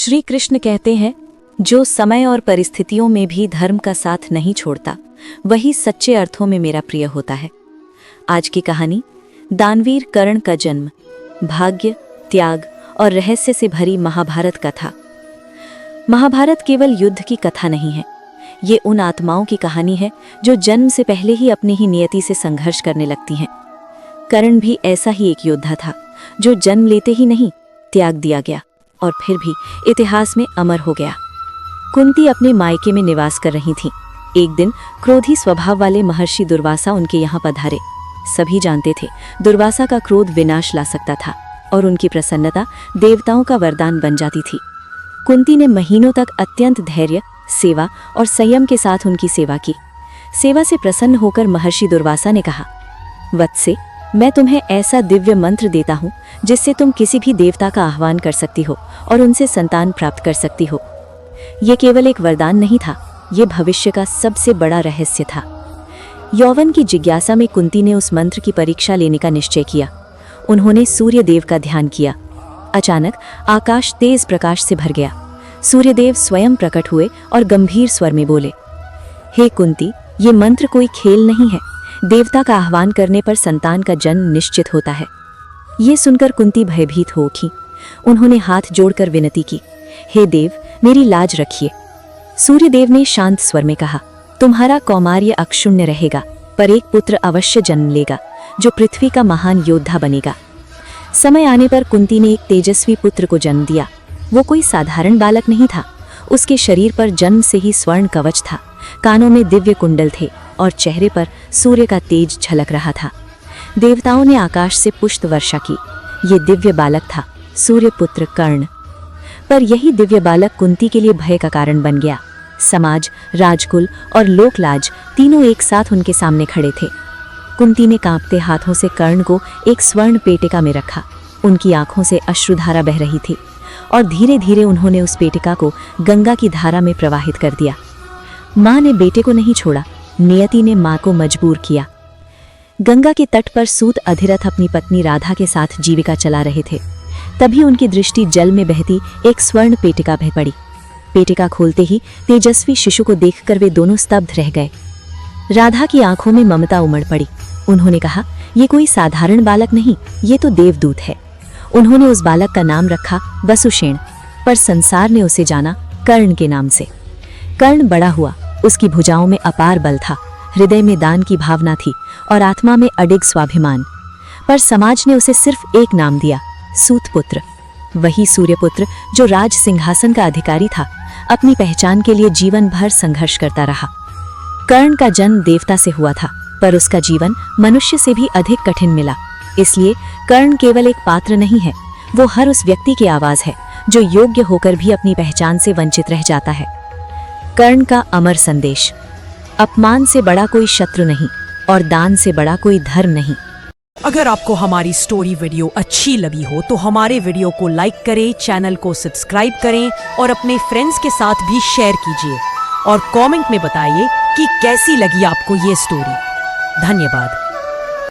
श्री कृष्ण कहते हैं, जो समय और परिस्थितियों में भी धर्म का साथ नहीं छोड़ता वही सच्चे अर्थों में मेरा प्रिय होता है। आज की कहानी दानवीर कर्ण का जन्म, भाग्य, त्याग और रहस्य से भरी महाभारत कथा। महाभारत केवल युद्ध की कथा नहीं है, ये उन आत्माओं की कहानी है जो जन्म से पहले ही अपनी ही नियति से संघर्ष करने लगती हैं। कर्ण भी ऐसा ही एक योद्धा था जो जन्म लेते ही नहीं त्याग दिया गया और फिर भी इतिहास में अमर हो गया। कुंती अपने मायके में निवास कर रही थीं। एक दिन क्रोधी स्वभाव वाले महर्षि दुर्वासा उनके यहाँ पधारे। सभी जानते थे दुर्वासा का क्रोध विनाश ला सकता था और उनकी प्रसन्नता देवताओं का वरदान बन जाती थी। कुंती ने महीनों तक अत्यंत धैर्य, सेवा और संयम के साथ उनकी सेवा की। सेवा से प्रसन्न होकर महर्षि दुर्वासा ने कहा, वत्से, मैं तुम्हें ऐसा दिव्य मंत्र देता हूँ जिससे तुम किसी भी देवता का आह्वान कर सकती हो और उनसे संतान प्राप्त कर सकती हो। ये केवल एक वरदान नहीं था, ये भविष्य का सबसे बड़ा रहस्य था। यौवन की जिज्ञासा में कुंती ने उस मंत्र की परीक्षा लेने का निश्चय किया। उन्होंने सूर्य देव का ध्यान किया। अचानक आकाश तेज प्रकाश से भर गया। सूर्यदेव स्वयं प्रकट हुए और गंभीर स्वर में बोले, हे कुंती, ये मंत्र कोई खेल नहीं है। देवता का आह्वान करने पर संतान का जन्म निश्चित होता है। ये सुनकर कुंती भयभीत हो उठी। उन्होंने हाथ जोड़कर विनती की, हे देव, मेरी लाज रखिए। सूर्यदेव ने शांत स्वर में कहा, तुम्हारा कौमार्य अक्षुण्य रहेगा, पर एक पुत्र अवश्य जन्म लेगा जो पृथ्वी का महान योद्धा बनेगा। समय आने पर कुंती ने एक तेजस्वी पुत्र को जन्म दिया। वो कोई साधारण बालक नहीं था। उसके शरीर पर जन्म से ही स्वर्ण कवच था, कानों में दिव्य कुंडल थे और चेहरे पर सूर्य का तेज झलक रहा था। देवताओं ने आकाश से पुष्प वर्षा की। ये दिव्य बालक था सूर्यपुत्र कर्ण। पर यही दिव्य बालक कुंती के लिए भय का कारण बन गया। समाज, राजकुल और लोकलाज तीनों एक साथ उनके सामने खड़े थे। कुंती ने कांपते हाथों से कर्ण को एक स्वर्ण पेटिका में रखा। उनकी आंखों से अश्रुधारा बह रही थी और धीरे धीरे उन्होंने उस पेटिका को गंगा की धारा में प्रवाहित कर दिया। माँ ने बेटे को नहीं छोड़ा, नियति ने माँ को मजबूर किया। गंगा के तट पर सूत अधिरथ अपनी पत्नी राधा के साथ जीविका चला रहे थे। तभी उनकी दृष्टि जल में बहती एक स्वर्ण पेटिका पर पड़ी। पेटिका खोलते ही तेजस्वी शिशु को देखकर वे दोनों स्तब्ध रह गए। राधा की आंखों में ममता उमड़ पड़ी। उन्होंने कहा, ये कोई साधारण बालक नहीं, ये तो देवदूत है। उन्होंने उस बालक का नाम रखा वसुषेण, पर संसार ने उसे जाना कर्ण के नाम से। कर्ण बड़ा हुआ। उसकी भुजाओं में अपार बल था, हृदय में दान की भावना थी और आत्मा में अडिग स्वाभिमान। पर समाज ने उसे सिर्फ एक नाम दिया, सूतपुत्र। वही सूर्यपुत्र जो राज सिंहासन का अधिकारी था, अपनी पहचान के लिए जीवन भर संघर्ष करता रहा। कर्ण का जन्म देवता से हुआ था, पर उसका जीवन मनुष्य से भी अधिक कठिन मिला। इसलिए कर्ण केवल एक पात्र नहीं है, वो हर उस व्यक्ति की आवाज है जो योग्य होकर भी अपनी पहचान से वंचित रह जाता है। कर्ण का अमर संदेश, अपमान से बड़ा कोई शत्रु नहीं और दान से बड़ा कोई धर्म नहीं। अगर आपको हमारी स्टोरी वीडियो अच्छी लगी हो तो हमारे वीडियो को लाइक करें, चैनल को सब्सक्राइब करें और अपने फ्रेंड्स के साथ भी शेयर कीजिए और कमेंट में बताइए कि कैसी लगी आपको ये स्टोरी। धन्यवाद।